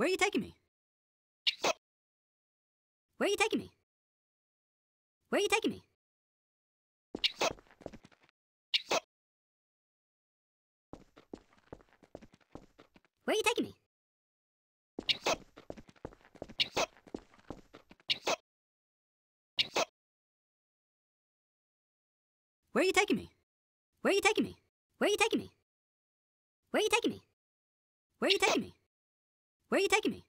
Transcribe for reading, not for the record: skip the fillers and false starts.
Where are you taking me? Where are you taking me? Where are you taking me? Where are you taking me? Where are you taking me? Where are you taking me? Where are you taking me? Where are you taking me? Where are you taking me? Where are you taking me?